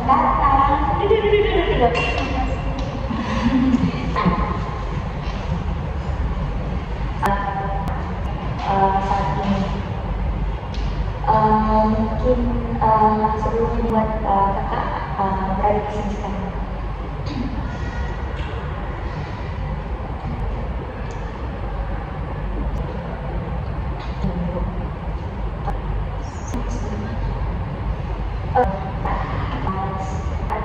datang. Duduk. Saat ini mungkin sebelumnya buat kakak berada di sini sekarang.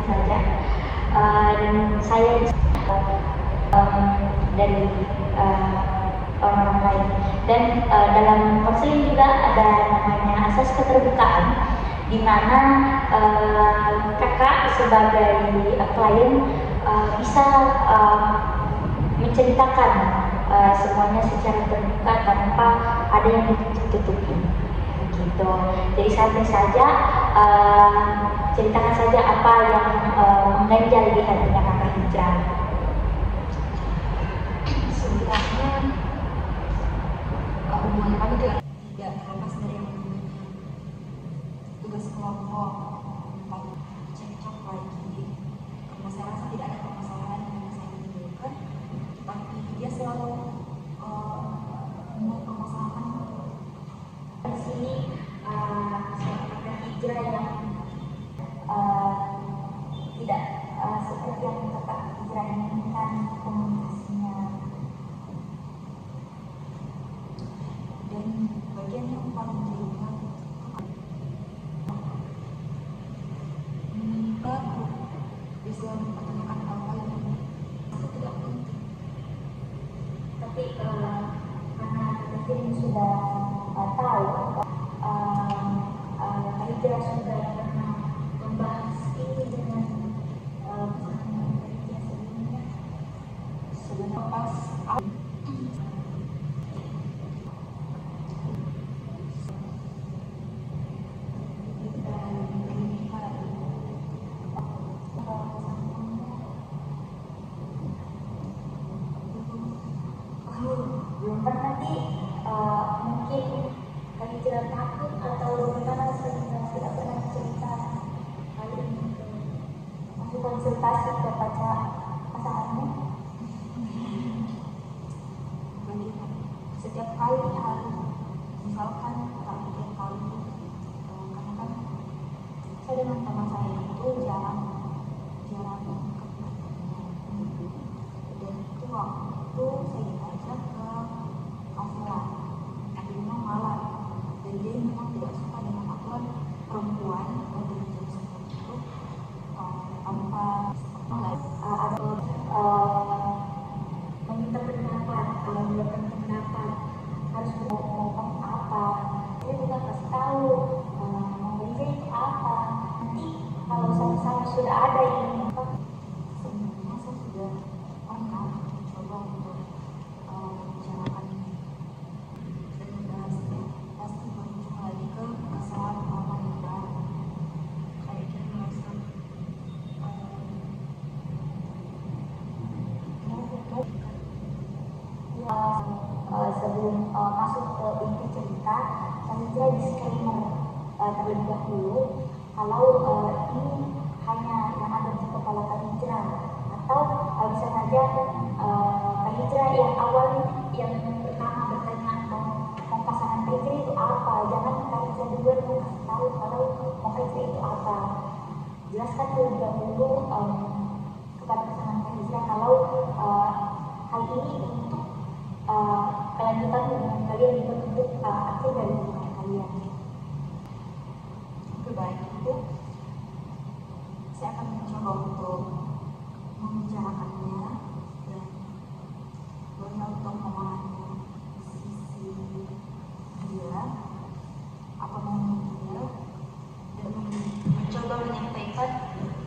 Saja dan saya dari orang-orang lain dan dalam konseling juga ada namanya asas keterbukaan di mana kakak sebagai klien bisa menceritakan semuanya secara terbuka tanpa ada yang ditutup-tutupi gitu. Jadi santai saja, ceritakan saja apa yang mengganjal di hatinya kakak Hijrah. Sebenarnya hubungan kami tidak terlepas dari yang namanya tugas kelompok, tempat cekcok lagi, karena saya rasa tidak ada permasalahan yang saya timbulkan, tapi dia selalu mempermasalahkan. Di sini kakak Hijrah yang tidak seperti yang kakak Hijrah inginkan komunikasinya. Dan bagian yang paling terlihat baru bisa mempertanyakan apa yang aku tidak penting. Tapi karena kita ini sudah tahu Kak Hijrah sudah pernah membahas ini dengan pasangan Kak Hijrah sebelumnya. Sebelum pas belum pernah nanti mungkin Kak Hijrah takut atau bagaimana sehingga tidak pernah cerita kali ini masih konsultasi ke pasangannya. setiap kali harus misalkan tiap kali karena kan saya dengan teman saya itu jarang dan itu waktu saya diajak ke kafelah akhirnya malam dan dia memang tidak suka dengan aturan perempuan untuk menjadi seperti itu tanpa Atau meminta pendapat, mengeluarkan pendapat harus ngomong apa, dia juga kasih tahu Kak itu apa. Nanti kalau sama-sama sudah ada ini sebenarnya saya sudah pernah mencoba untuk membicarakan dan membahasnya, pasti berujung lagi ke kesalahan orang yang baru. Kayak dia merasa sebelum masuk ke inti cerita, saya disclaimer terlebih dahulu kalau ini hanya yang ada di kepala Kak Hijrah atau bisa saja Kak Hijrah yang awal yang pertama bertanya mau pasangan Kak Hijrah itu apa, jangan Kak Hijrah duluan mau kasih tahu kalau mau Kak Hijrah itu apa. Jelaskan terlebih dahulu kepada pasangan Kak Hijrah kalau hal ini untuk kelanjutan hubungan kalian juga untuk akhir dari hubungan kalian. baik itu saya akan mencoba untuk membicarakannya dan berusaha untuk memahami sisi dia, apa maunya dia, dan mencoba menyampaikan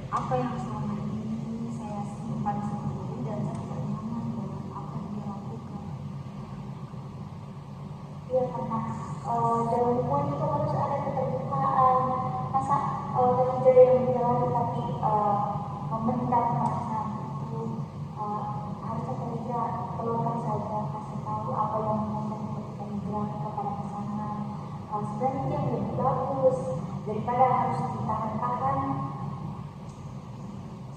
apa yang selama ini saya simpan sendiri dan saya tidak nyaman dengan apa yang dia lakukan. Iya, karena dalam hubungan itu harus ada keterbukaan. Masa kerja yang berjalan tapi memendam perasaan itu harusnya kerja keluarkan saja, kasih tahu apa yang menjadi kerja kepada pasangan. Sebenarnya itu yang lebih bagus daripada harus ditahan-tahan.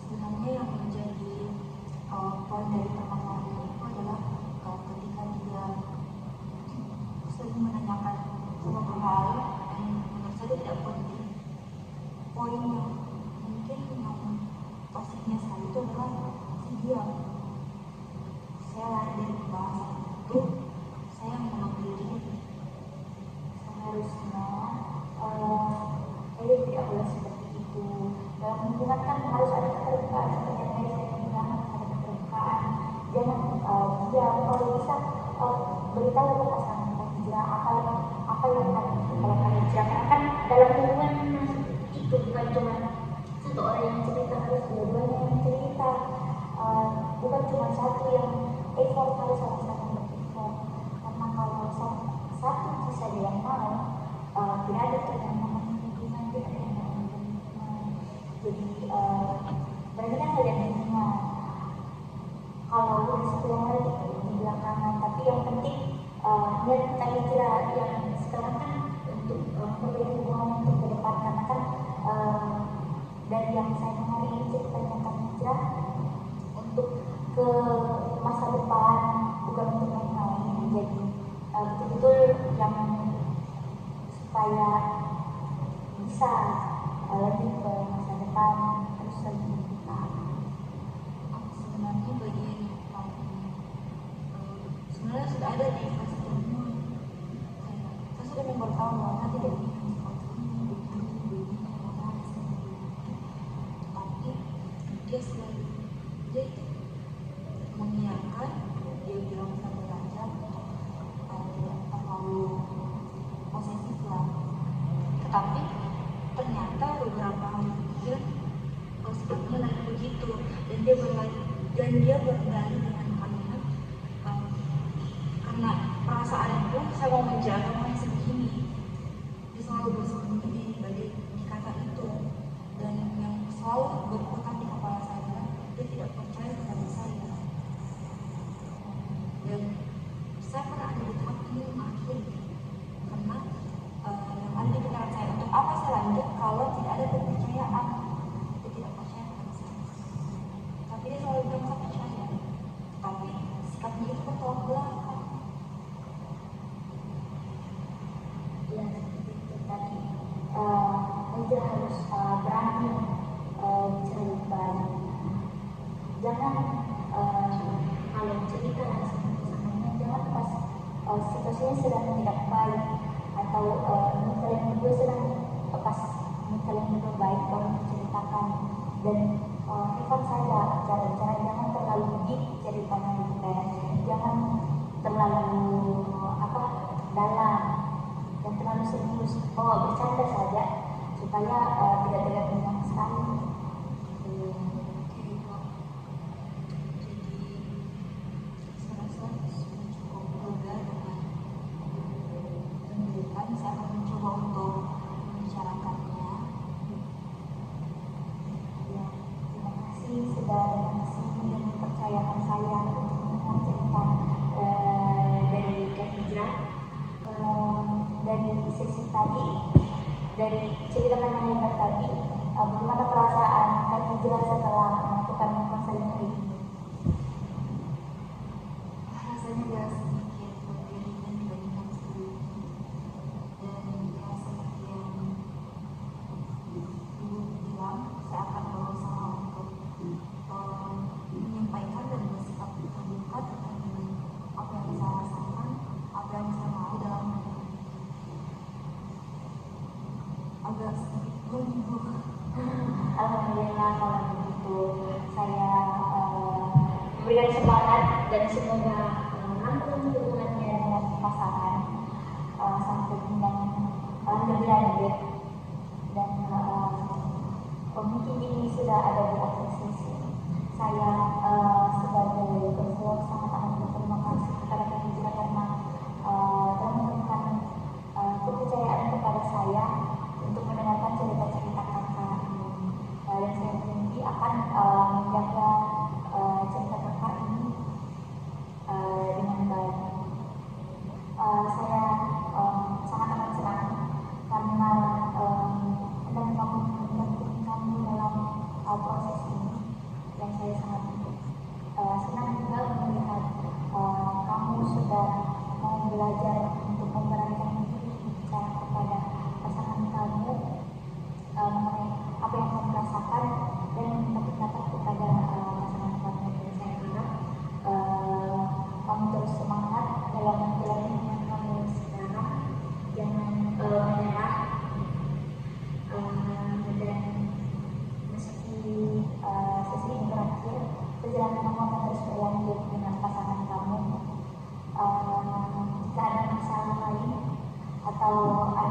Sebenarnya yang menjadi poin dari permasalahan ini itu adalah ketika dia sering menanyakan suatu hal yang menurut saya tidak penting. Poin yang mungkin yang tosiknya saya itu adalah si dia. Saya lari dari pembahasan itu, saya mengambil diri. Seharusnya saya tidak boleh seperti itu. Dalam hubungan kan harus ada keterbukaan, seperti yang tadi saya bilang, ada keterbukaan. Jangan dia kalau bisa beritahu ke pasangan kita hijrah apa yang akan kalau hijrah, karena kan dalam hubungan itu bukan cuma satu orang yang cerita, harus dua-duanya yang cerita. Bukan cuma satu yang effort, harus sama-sama bereffort. Karena kalau satu saja yang mau, tidak ada yang namanya hubungan, tidak ada yang namanya hubungan. Jadi berarti kan kalian semua kalau satu yang lain di belakangan, tapi yang penting niat kita hijrah yang sekarang kan untuk memperbaiki hubungan untuk ke depan, karena kan dari yang saya dengar ini ceritanya tentang hijrah untuk ke masa depan, bukan untuk main-main. Jadi betul-betul yang supaya bisa lebih ke masa depan, terus lebih kita. Sebenarnya bagian sebenarnya sudah ada di fase kedua. Saya sudah memberitahu bahwa nanti dari ini tapi dia selalu dia itu mengiyakan, dia bilang sampai lancar, tidak terlalu posesif lah. Tetapi ternyata beberapa hari kemudian sikapnya lagi begitu, dan dia berdalih dengan kalimat karena perasaan itu saya mau menjaga masih begini. Dia selalu bersembunyi di balik kata itu, dan yang selalu berputar di kepala saya, dia tidak percaya kepada saya. Dan saya pernah ada di tahap ini mengakhiri, karena yang ada di pikiran saya, untuk apa saya lanjut kalau tidak ada kepercayaan. Dia tidak percaya kepada saya, tapi dia selalu bilang saya percaya, tapi sikapnya itu bertolak belakang. Ya seperti itu tadi, kita harus berani bicara baik. Jangan kalau cerita langsung ke pasangannya, jangan pas situasinya sedang tidak baik, atau kalian berdua sedang pas kalian berdua baik baru menceritakan. Dan Evan saja cara jangan terlalu deep ceritanya gitu kan, jangan terlalu dalam dan terlalu serius. Bercanda saja supaya tidak terlihat banyak sekali. Saya akan mencoba untuk membicarakannya. Ya, terima kasih sudah datang ke sini dan mempercayakan saya untuk mendengar cerita dari Kak Hijrah. Dari sesi tadi, dari cerita Kak tadi, bagaimana perasaan Kak Hijrah setelah melakukan konseling ini? Rasanya agak sedikit berbeda dibandingkan sebelumnya, dan ya seperti yang Ibu bilang, saya akan berusaha untuk menyampaikan dan bersikap terbuka terkait dengan apa yang saya rasakan, apa yang saya mau dalam agak sedikit gugup. Alhamdulillah kalau begitu, saya memberikan semangat dan semoga langgeng hubungannya dengan pasangan sampai dengan lebih lanjut. Dan mungkin ini sudah ada di akhir sesi. Saya sebagai konselor sangat amat berterima kasih kepada Kak Hijrah karena telah memberikan kepercayaan kepada saya untuk mendengarkan cerita-cerita kakak ini. Dan saya berjanji akan menjaga cerita kakak ini dengan baik. Saya sangat amat senang karena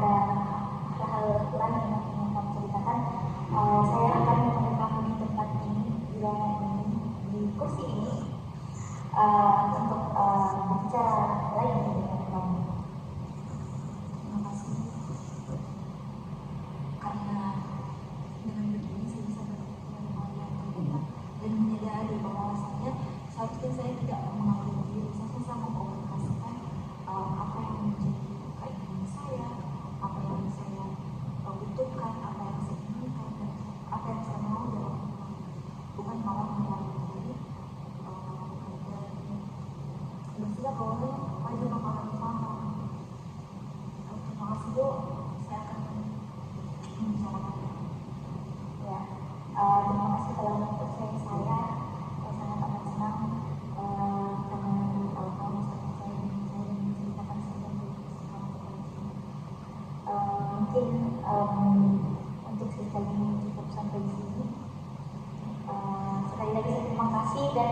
ada hal-hal lain yang ingin kamu ceritakan, saya akan menemui kamu di tempat ini, di ruangan ini, di kursi ini, untuk berbicara lain dengan kamu. Terima kasih. Karena dengan begini saya bisa berpikir hal yang berbeda dan menyadari bahwasanya seharusnya saya tidak mengatur diri, saya bisa mengkomunikasikan apa yang menjadi keinginan saya, apa yang saya butuhkan, apa yang saya inginkan, dan apa yang saya mau dalam hidup, bukan malah menarik diri dan bersikap bahwa wajib bakalan sama. Terima kasih Bu, saya akan membicarakan. Ya, terima kasih telah mempercayai saya sangat amat senang karena kamu sangat percaya dengan saya dan menceritakan sesuatu kamu kepada saya. Mungkin untuk cerita ini cukup sampai di sini. Sekali lagi saya terima kasih dan